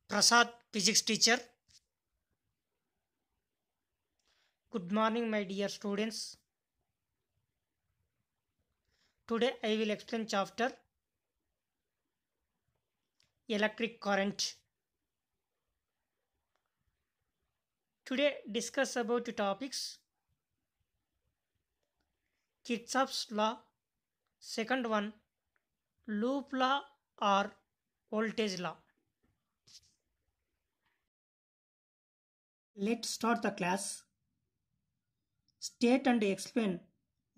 Prasad, physics teacher. Good morning, my dear students. Today I will explain chapter electric current. Today discuss about the topics Kirchhoff's law, second one loop law or voltage law. Let's start the class. State and explain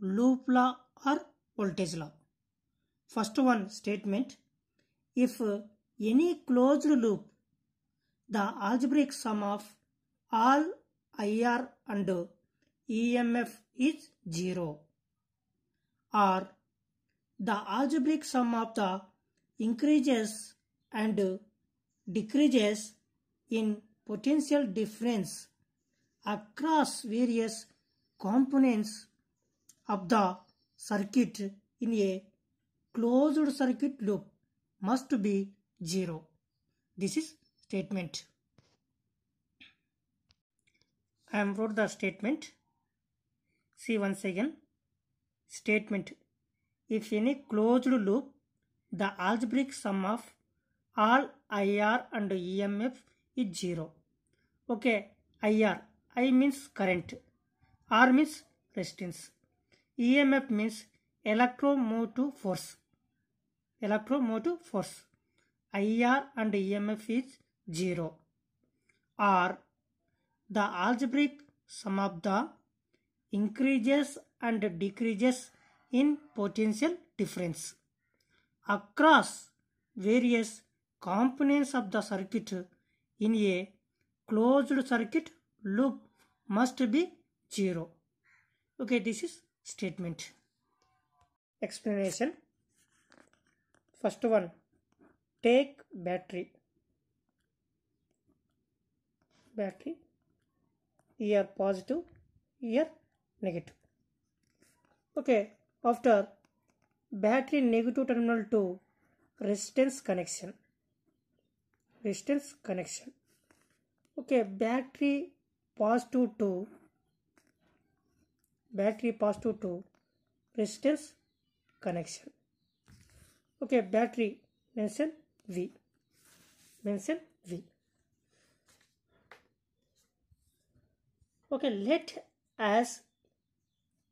loop law or voltage law. First one statement: if any closed loop, the algebraic sum of all IR and EMF is 0, or the algebraic sum of the increases and decreases in potential difference across various components of the circuit in a closed circuit loop must be 0. This is statement. I am wrote the statement. See once again. Statement: if any closed loop, the algebraic sum of all IR and EMF is 0. Okay, IR. I means current. R means resistance. EMF means electromotive force. Electromotive force. IR and EMF is 0. Or the algebraic sum of the increases and decreases in potential difference across various components of the circuit in a closed circuit loop must be 0. Okay, this is statement. Explanation. First one, take battery. Battery, here positive, here negative. Okay, after battery negative terminal to resistance connection. Resistance connection. Okay, battery positive to resistance connection. Okay, battery mention V. Mention V. Okay, let us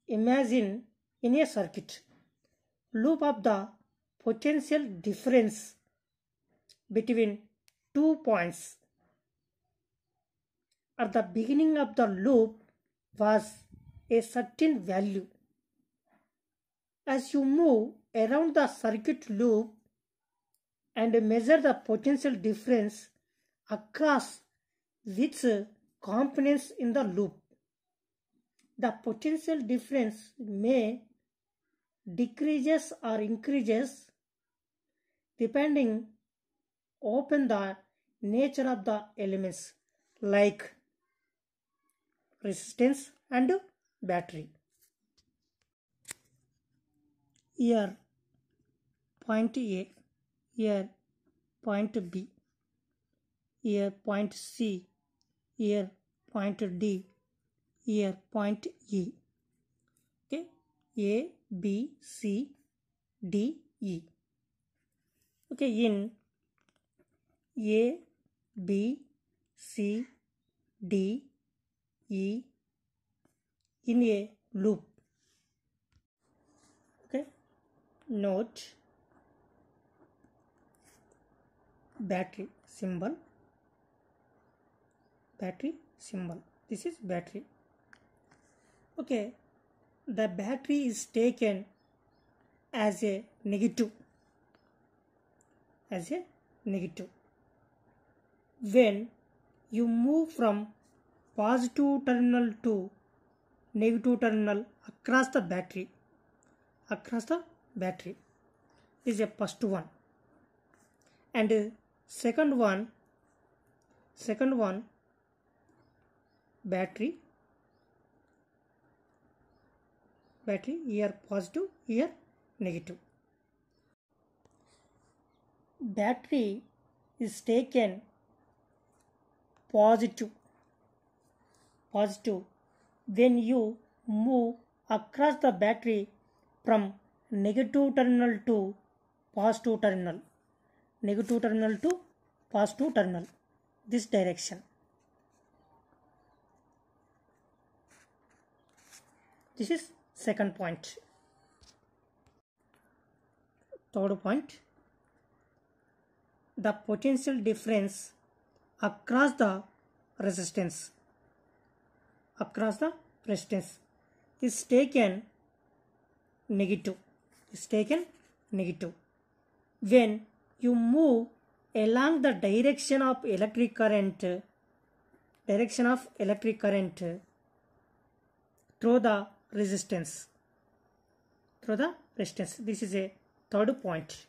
imagine in a circuit loop of the potential difference between 2 points at the beginning of the loop was a certain value. As you move around the circuit loop and measure the potential difference across which components in the loop, the potential difference may decreases or increases depending upon the nature of the elements like resistance and battery. Here point A, here point B, here point C, here point D, here point E. Okay, A, B, C, D, E. Okay, in A, B, C, D, E, in a loop. Okay, note battery symbol. Battery symbol. This is battery. Okay, the battery is taken as a negative. As a negative. When you move from positive terminal to negative terminal across the battery is a first one, and second one battery here positive, here negative. Battery is taken positive. When you move across the battery from negative terminal to positive terminal, this direction. This is second point. Third point, the potential difference across the resistance is taken negative. When you move along the direction of electric current through the resistance. This is a third point.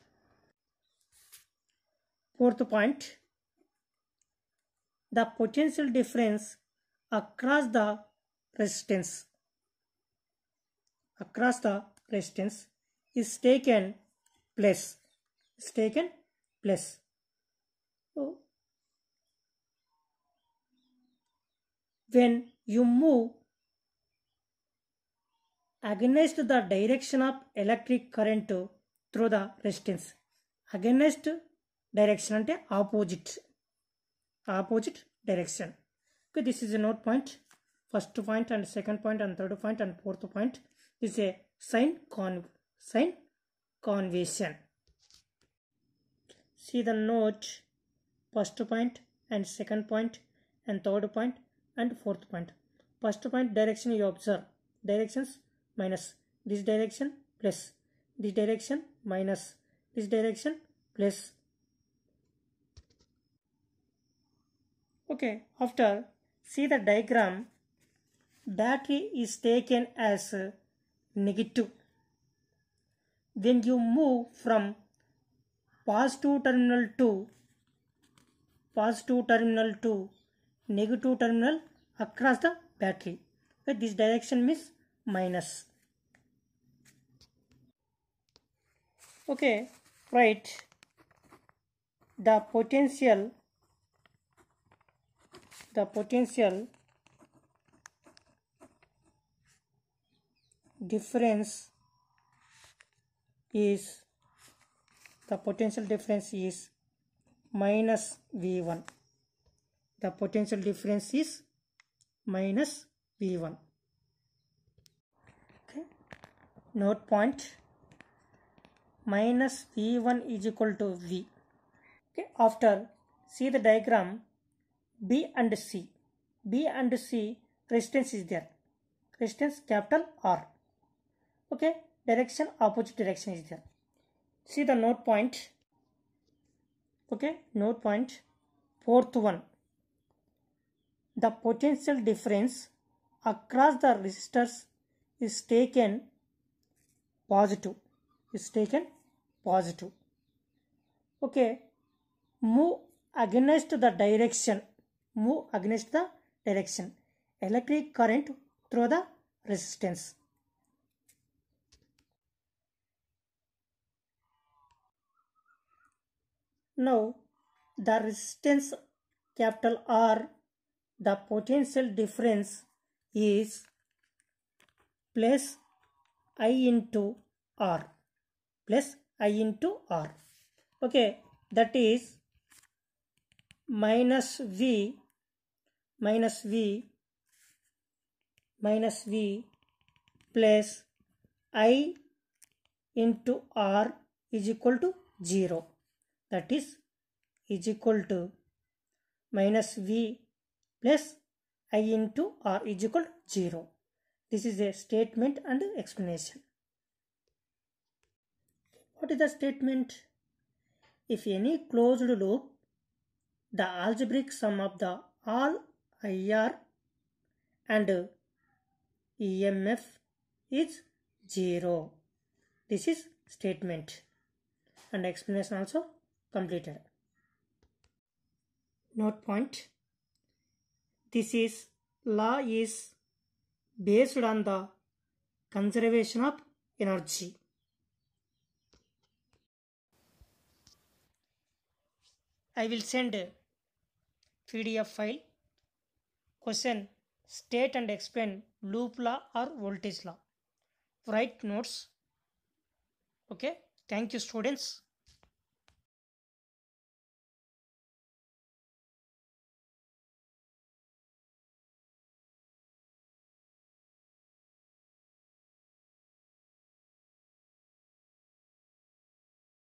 Fourth point, the potential difference across the resistance is taken plus. So, when you move against the direction of electric current through the resistance, against direction ante opposite direction. Okay, this is a note point. First point and second point and third point and fourth point. This is a sign convention. See the note, first point and second point and third point and fourth point. First point, direction you observe. Directions minus this direction plus this direction minus this direction plus. Okay, after see the diagram, battery is taken as negative. When you move from positive terminal to negative terminal across the battery. Okay, this direction means minus. Okay, write the potential difference is minus V1. The potential difference is minus V1. Okay. Note point, minus V1 is equal to V. Okay. After see the diagram, B and C resistance is there. Resistance capital R. Okay. Direction, opposite direction is there. See the note point. Okay. Note point, fourth one. The potential difference across the resistors is taken positive. Okay. Move against the direction. Electric current through the resistance. Now the resistance capital R, the potential difference is plus I into R. Okay, that is minus V plus I into R is equal to 0. That is equal to minus V plus I into R is equal to 0. This is a statement and explanation. What is the statement? If any closed loop, the algebraic sum of the all IR and EMF is 0. This is statement and explanation also completed. Note point, this is law is based on the conservation of energy. I will send a PDF file Question: state and explain loop law or voltage law. Write notes. Okay. Thank you, students.